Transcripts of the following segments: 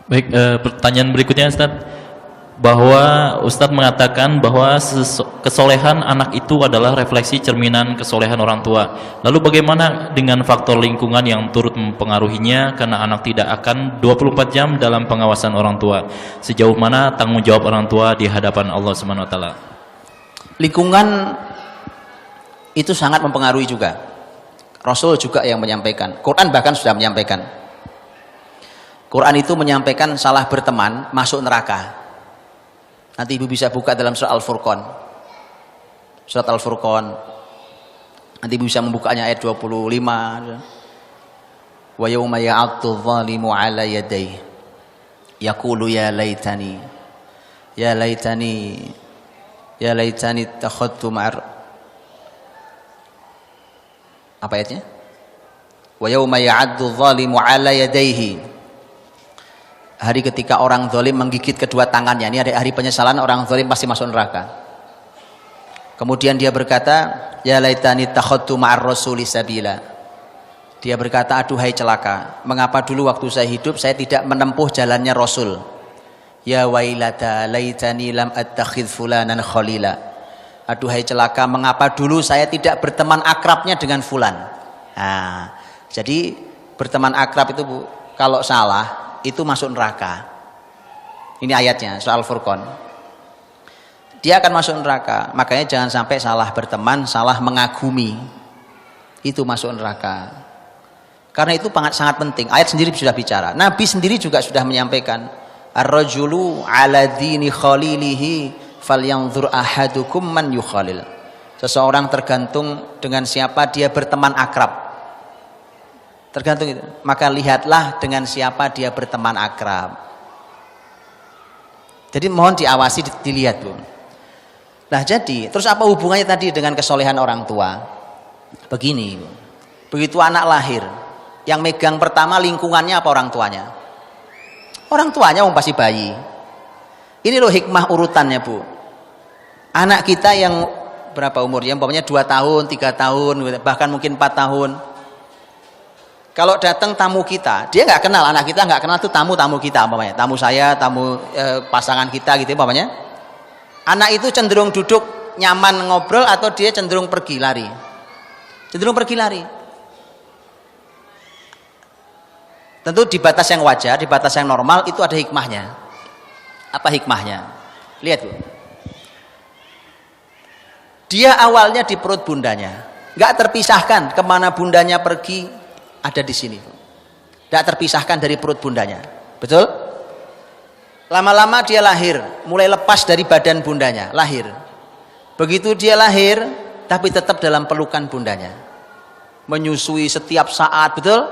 Baik, pertanyaan berikutnya Ustaz, bahwa Ustadz mengatakan bahwa kesolehan anak itu adalah refleksi cerminan kesolehan orang tua. Lalu bagaimana dengan faktor lingkungan yang turut mempengaruhinya, karena anak tidak akan 24 jam dalam pengawasan orang tua? Sejauh mana tanggung jawab orang tua di hadapan Allah Subhanahu wa taala? Lingkungan itu sangat mempengaruhi juga. Rasul juga yang menyampaikan. Quran bahkan sudah menyampaikan. Quran itu menyampaikan salah berteman masuk neraka. Nanti ibu bisa buka dalam surat Al-Furqan. Surat Al-Furqan. Nanti ibu bisa membukanya ayat 25. Wa yawma ya'addu dhalimu ala yadayhi yaqulu ya laitani takhadtu ma'ar. Apa ayatnya? Wa yawma ya'addu dhalimu ala yadayhi. Hari ketika orang zalim menggigit kedua tangannya. Ini ada hari penyesalan, orang zalim pasti masuk neraka. Kemudian dia berkata, ya laitani takhadtu ma'ar rasuli sabila. Dia berkata, aduhai celaka, mengapa dulu waktu saya hidup saya tidak menempuh jalannya Rasul. Ya wailata laitani lam attakhidh fulanan khalila. Aduhai celaka, mengapa dulu saya tidak berteman akrabnya dengan fulan. Nah, jadi berteman akrab itu Bu, kalau salah itu masuk neraka. Ini ayatnya soal Furqan. Dia akan masuk neraka. Makanya jangan sampai salah berteman, salah mengagumi, itu masuk neraka. Karena itu sangat penting. Ayat sendiri sudah bicara. Nabi sendiri juga sudah menyampaikan, ar-rajulu ala dini khalilihi falyanzur ahadukum man yukhalil. Seseorang tergantung dengan siapa dia berteman akrab. Tergantung itu. Maka lihatlah dengan siapa dia berteman akrab. Jadi mohon diawasi, dilihat Bu. Nah jadi, terus apa hubungannya tadi dengan kesolehan orang tua? Begini, begitu anak lahir, yang megang pertama lingkungannya apa orang tuanya? Orang tuanya pasti bayi. Ini loh hikmah urutannya Bu. Anak kita yang berapa umurnya? Umpamanya 2 tahun, 3 tahun, bahkan mungkin 4 tahun. Kalau datang tamu kita, dia nggak kenal, anak kita nggak kenal itu tamu kita, umpamanya tamu saya, tamu pasangan kita gitu, umpamanya. Anak itu cenderung duduk nyaman ngobrol atau dia cenderung pergi lari? Cenderung pergi lari. Tentu di batas yang wajar, di batas yang normal itu ada hikmahnya. Apa hikmahnya? Lihat Bu. Dia awalnya di perut bundanya, nggak terpisahkan kemana bundanya pergi. Ada di sini, tidak terpisahkan dari perut bundanya, betul? Lama-lama dia lahir, mulai lepas dari badan bundanya, lahir. Begitu dia lahir, tapi tetap dalam pelukan bundanya, menyusui setiap saat, betul?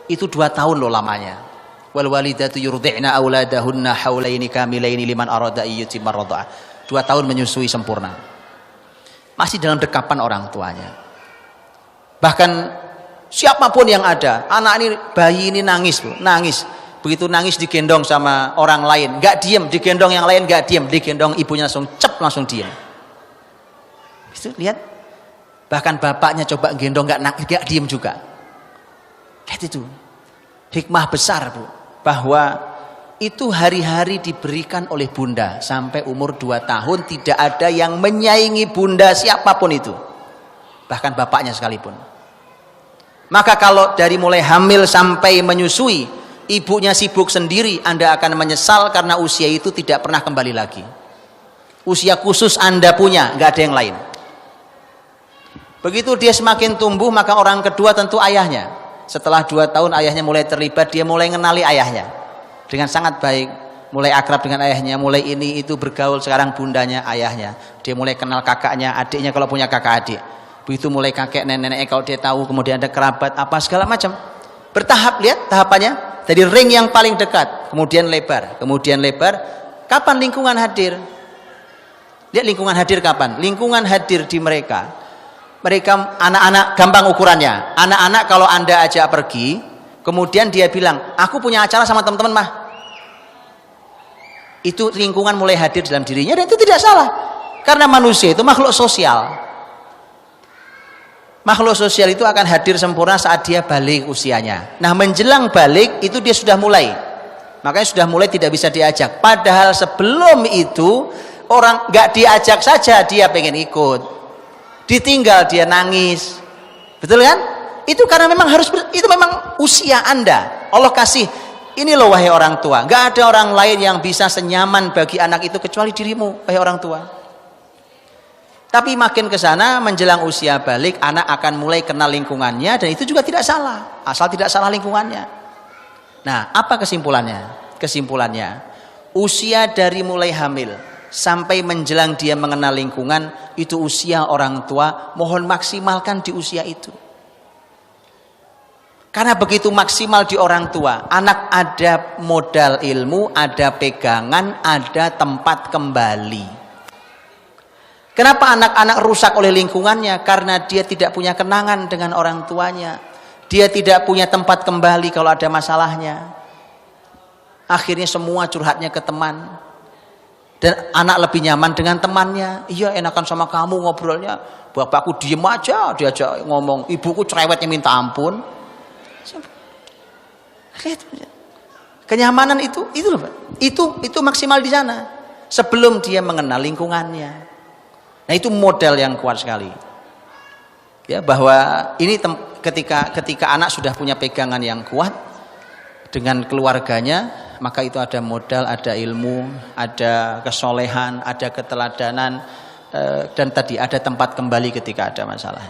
Itu 2 tahun loh lamanya. Wal walidatu yurdi'na auladahunna haulaini kamilaini liman arada ayyutimma radha'ah. 2 tahun menyusui sempurna, masih dalam dekapan orang tuanya. Bahkan siapapun yang ada, anak ini, bayi ini nangis Bu, nangis. Begitu nangis digendong sama orang lain, nggak diem, digendong yang lain nggak diem, digendong ibunya langsung cep, langsung diem. Itu lihat, bahkan bapaknya coba gendong nggak diem juga. Lihat itu, hikmah besar Bu, bahwa itu hari-hari diberikan oleh bunda sampai umur 2 tahun, tidak ada yang menyaingi bunda siapapun itu, bahkan bapaknya sekalipun. Maka kalau dari mulai hamil sampai menyusui, ibunya sibuk sendiri, Anda akan menyesal karena usia itu tidak pernah kembali lagi. Usia khusus Anda punya, nggak ada yang lain. Begitu dia semakin tumbuh, maka orang kedua tentu ayahnya. Setelah 2 tahun ayahnya mulai terlibat, dia mulai mengenali ayahnya dengan sangat baik, mulai akrab dengan ayahnya, mulai ini itu bergaul, sekarang bundanya ayahnya. Dia mulai kenal kakaknya, adiknya kalau punya kakak adik. Begitu mulai kakek nenek kalau dia tahu, kemudian ada kerabat apa segala macam, bertahap. Lihat tahapannya, dari ring yang paling dekat kemudian lebar, kapan lingkungan hadir? Lihat lingkungan hadir kapan? Lingkungan hadir di mereka anak-anak, gampang ukurannya. Anak-anak kalau Anda ajak pergi, kemudian dia bilang aku punya acara sama teman-teman mah, itu lingkungan mulai hadir dalam dirinya, dan itu tidak salah, karena manusia itu makhluk sosial. Makhluk sosial itu akan hadir sempurna saat dia balik usianya. Nah menjelang balik itu dia sudah mulai Makanya sudah mulai tidak bisa diajak. Padahal sebelum itu orang nggak diajak saja dia pengen ikut. Ditinggal dia nangis. Betul kan? Itu karena memang itu memang usia Anda. Allah kasih, ini loh wahai orang tua. Nggak ada orang lain yang bisa senyaman bagi anak itu kecuali dirimu, wahai orang tua. Tapi makin ke sana menjelang usia balik, anak akan mulai kenal lingkungannya dan itu juga tidak salah, asal tidak salah lingkungannya. Nah, apa kesimpulannya? Kesimpulannya, usia dari mulai hamil sampai menjelang dia mengenal lingkungan, itu usia orang tua, mohon maksimalkan di usia itu. Karena begitu maksimal di orang tua, anak ada modal ilmu, ada pegangan, ada tempat kembali. Kenapa anak-anak rusak oleh lingkungannya? Karena dia tidak punya kenangan dengan orang tuanya. Dia tidak punya tempat kembali kalau ada masalahnya. Akhirnya semua curhatnya ke teman. Dan anak lebih nyaman dengan temannya. Iya, enakan sama kamu ngobrolnya. Bapakku diem aja, diajak ngomong. Ibuku cerewetnya minta ampun. Kenyamanan itu loh, Pak. Itu maksimal di sana. Sebelum dia mengenal lingkungannya. Nah, itu modal yang kuat sekali. Ya, bahwa ini ketika anak sudah punya pegangan yang kuat dengan keluarganya, maka itu ada modal, ada ilmu, ada kesolehan, ada keteladanan, dan tadi ada tempat kembali ketika ada masalah.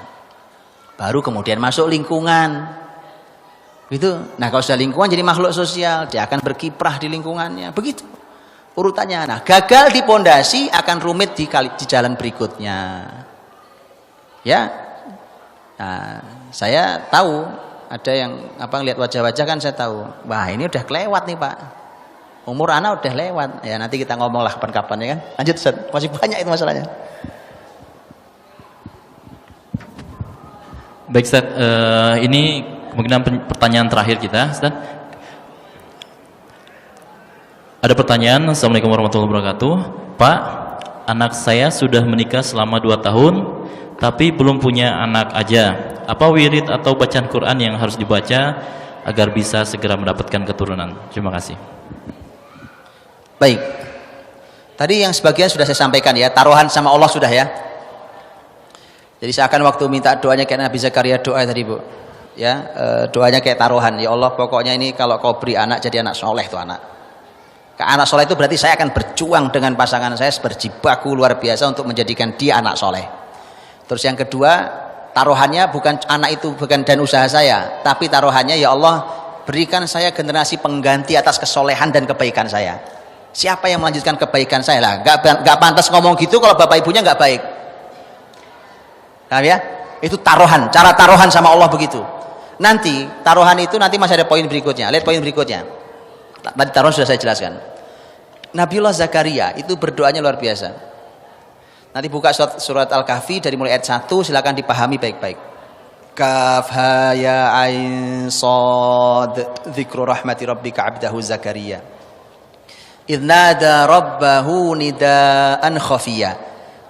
Baru kemudian masuk lingkungan, gitu. Nah, kalau sudah lingkungan jadi makhluk sosial, dia akan berkiprah di lingkungannya, begitu urutannya. Nah, gagal di pondasi akan rumit di jalan berikutnya, ya. Nah, saya tahu ada yang lihat wajah-wajah kan, saya tahu, wah ini udah kelewat nih Pak, umur anak udah lewat. Ya nanti kita ngomong lah kapan-kapan ya kan. Lanjut Ustaz, masih banyak itu masalahnya. Baik Ustaz, ini kemungkinan pertanyaan terakhir kita Ustaz. Ada pertanyaan. Assalamualaikum warahmatullahi wabarakatuh. Pak, anak saya sudah menikah selama 2 tahun tapi belum punya anak aja. Apa wirid atau bacaan Quran yang harus dibaca agar bisa segera mendapatkan keturunan? Terima kasih. Baik. Tadi yang sebagian sudah saya sampaikan ya, taruhan sama Allah sudah ya. Jadi seakan waktu minta doanya kayak Nabi Zakaria doa tadi Bu. Ya, doanya kayak taruhan. Ya Allah, pokoknya ini kalau kau beri anak jadi anak soleh tuh anak. Anak soleh itu berarti saya akan berjuang dengan pasangan saya berjibaku luar biasa untuk menjadikan dia anak soleh. Terus yang kedua, taruhannya bukan anak itu bukan dan usaha saya, tapi taruhannya ya Allah berikan saya generasi pengganti atas kesolehan dan kebaikan saya. Siapa yang melanjutkan kebaikan saya lah? Gak pantas ngomong gitu kalau bapak ibunya nggak baik. Paham ya? Itu taruhan, cara taruhan sama Allah begitu. Nanti taruhan itu nanti masih ada poin berikutnya. Lihat poin berikutnya. Tadi taruhan sudah saya jelaskan. Nabiullah Zakaria itu berdoanya luar biasa. Nanti buka surat Al-Kahfi dari mulai ayat 1, silakan dipahami baik-baik. Kaf ha ya ain sad dzikru rahmati rabbika 'abdahu Zakaria. Idnada rabbahu nidaan khafiyya.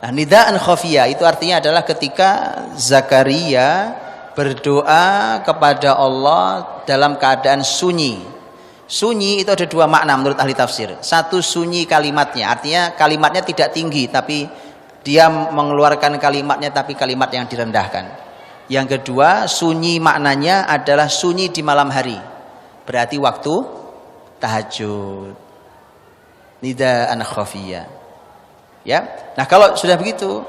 Nah, nidaan khafiyya itu artinya adalah ketika Zakaria berdoa kepada Allah dalam keadaan sunyi. Sunyi itu ada 2 makna menurut ahli tafsir. Satu, sunyi kalimatnya, artinya kalimatnya tidak tinggi tapi dia mengeluarkan kalimatnya tapi kalimat yang direndahkan. Yang kedua, sunyi maknanya adalah sunyi di malam hari. Berarti waktu tahajud. Nidaan khafiyya. Ya. Nah, kalau sudah begitu,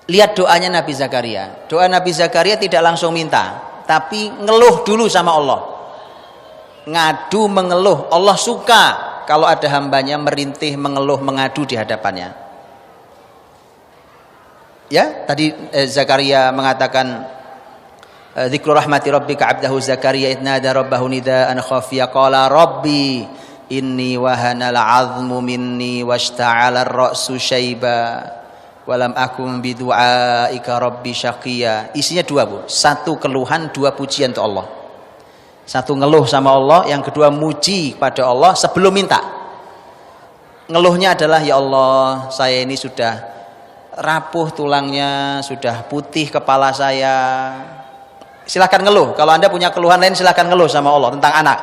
lihat doanya Nabi Zakaria. Doa Nabi Zakaria tidak langsung minta, tapi ngeluh dulu sama Allah. Ngadu, mengeluh. Allah suka kalau ada hambanya merintih, mengeluh, mengadu di hadapannya. Ya, tadi Zakaria mengatakan dzikru rahmati rabbika 'abdahu Zakaria idnada rabbahu nidaan khafiyya qala rabbi inni wahana al-'azmu minni washta'ala ar-ra'su syaiba wa lam akum bidu'aika rabbi syaqiyya. Isinya 2 Bu. 1 keluhan, 2 pujian untuk Allah. 1 ngeluh sama Allah, yang kedua muji pada Allah sebelum minta. Ngeluhnya adalah ya Allah, saya ini sudah rapuh tulangnya, sudah putih kepala saya. Silakan ngeluh. Kalau Anda punya keluhan lain silakan ngeluh sama Allah tentang anak.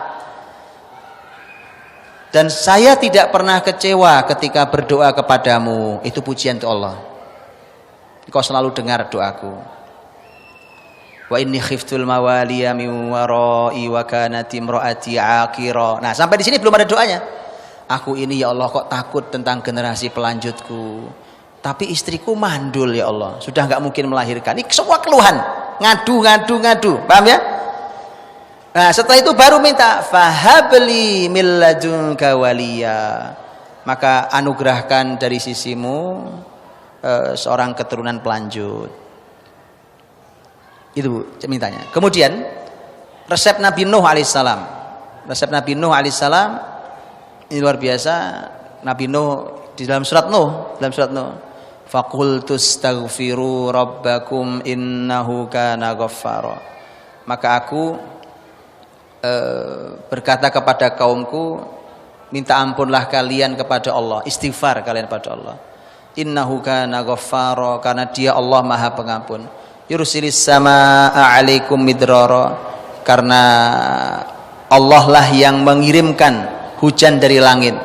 Dan saya tidak pernah kecewa ketika berdoa kepadamu. Itu pujian untuk Allah. Engkau selalu dengar doaku. Wa inni khiftul mawaliya min warai wa kanat imraati aqira. Nah, sampai di sini belum ada doanya. Aku ini ya Allah kok takut tentang generasi pelanjutku. Tapi istriku mandul ya Allah. Sudah enggak mungkin melahirkan. Ini semua keluhan. Ngadu. Paham ya? Nah, setelah itu baru minta fahabli min ladunka waliya. Maka anugerahkan dari sisimu seorang keturunan pelanjut. Itu mintanya. Kemudian resep Nabi Nuh alaihissalam. Resep Nabi Nuh alaihissalam ini luar biasa. Nabi Nuh di dalam surat Nuh, faqultu astaghfiru rabbakum innahu kana ghaffara. Maka aku berkata kepada kaumku, minta ampunlah kalian kepada Allah, istighfar kalian kepada Allah. Innahu kana ghaffara, karena Dia Allah Maha Pengampun. Yursilis samaa 'alaikum midrara, karena Allah lah yang mengirimkan hujan dari langit.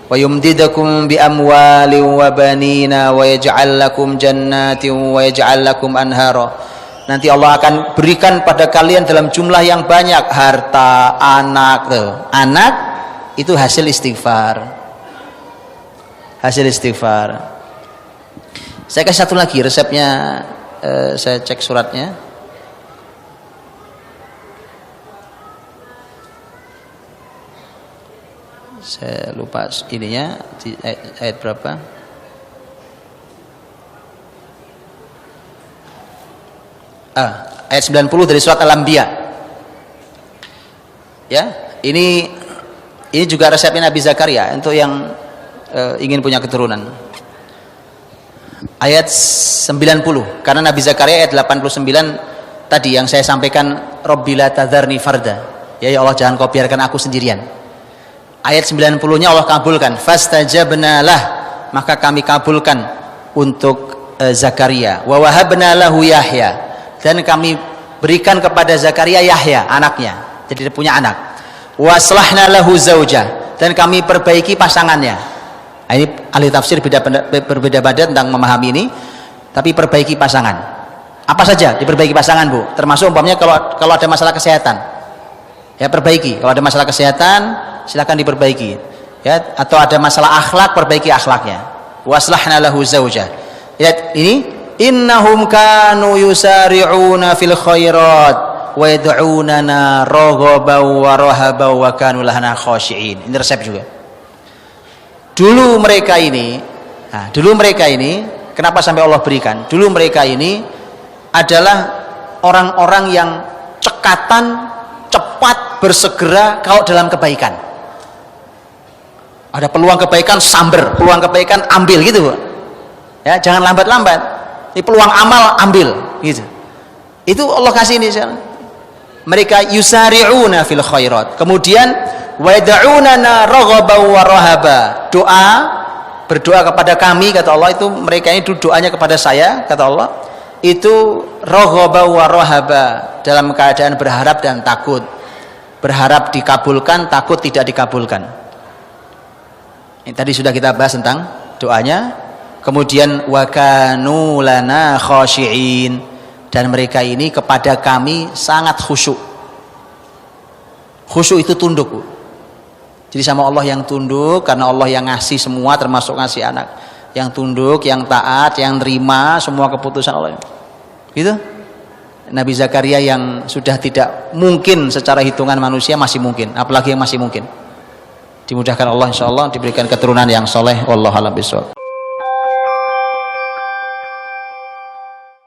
Wa yumdidukum bi amwalin wa banina wa yaj'al lakum jannatin wa yaj'al lakum anhara. Nanti Allah akan berikan pada kalian dalam jumlah yang banyak harta, anak. Anak itu hasil istighfar. Hasil istighfar. Saya kasih satu lagi resepnya, saya cek suratnya. Saya lupa ininya di ayat berapa. Ayat 90 dari surat Al-Anbiya. Ya, ini juga resepnya Nabi Zakaria untuk yang ingin punya keturunan. Ayat 90, karena Nabi Zakaria ayat 89 tadi yang saya sampaikan, Rabbila tadharni farda. Ya Allah, jangan kau biarkan aku sendirian. Ayat 90-nya Allah kabulkan, fastajabna lah, maka kami kabulkan untuk Zakaria. Wa wahabna lahu Yahya, dan kami berikan kepada Zakaria Yahya, anaknya. Jadi dia punya anak. Wa aslahna lahu zauja, dan kami perbaiki pasangannya. Nah, ini ahli tafsir berbeda-beda tentang memahami ini, tapi perbaiki pasangan. Apa saja diperbaiki pasangan, Bu? Termasuk umpamanya kalau ada masalah kesehatan. Ya, perbaiki. Kalau ada masalah kesehatan, silakan diperbaiki. Ya, atau ada masalah akhlak, perbaiki akhlaknya. Waslahna lahu zauja. Lihat ini, innahum kanu yusari'una fil khairat wa yad'unana raghaban wa rahaban wa kanu lana khashi'in. Ini resep juga. Dulu mereka ini, kenapa sampai Allah berikan? Dulu mereka ini adalah orang-orang yang cekatan, cepat, bersegera kalau dalam kebaikan. Ada peluang kebaikan, samber, peluang kebaikan, ambil gitu. Ya, jangan lambat-lambat. Ini peluang amal, ambil gitu. Itu Allah kasih ini. Mereka yusari'una fil khairat. Kemudian wa yad'unana raghaban wa rahaba. Berdoa kepada kami, kata Allah, itu mereka ini doanya kepada saya, kata Allah, itu raghaban wa rahaba, dalam keadaan berharap dan takut. Berharap dikabulkan, takut tidak dikabulkan. Ini tadi sudah kita bahas tentang doanya. Kemudian wa kanu lana khashi'in, dan mereka ini kepada kami sangat khusyuk. Khusyuk itu tunduk, Bu. Jadi sama Allah yang tunduk, karena Allah yang ngasih semua, termasuk ngasih anak. Yang tunduk, yang taat, yang terima semua keputusan Allah. Gitu. Nabi Zakaria yang sudah tidak mungkin secara hitungan manusia masih mungkin, apalagi yang masih mungkin. Dimudahkan Allah, insyaallah diberikan keturunan yang soleh. Wallahu a'lam bishawab.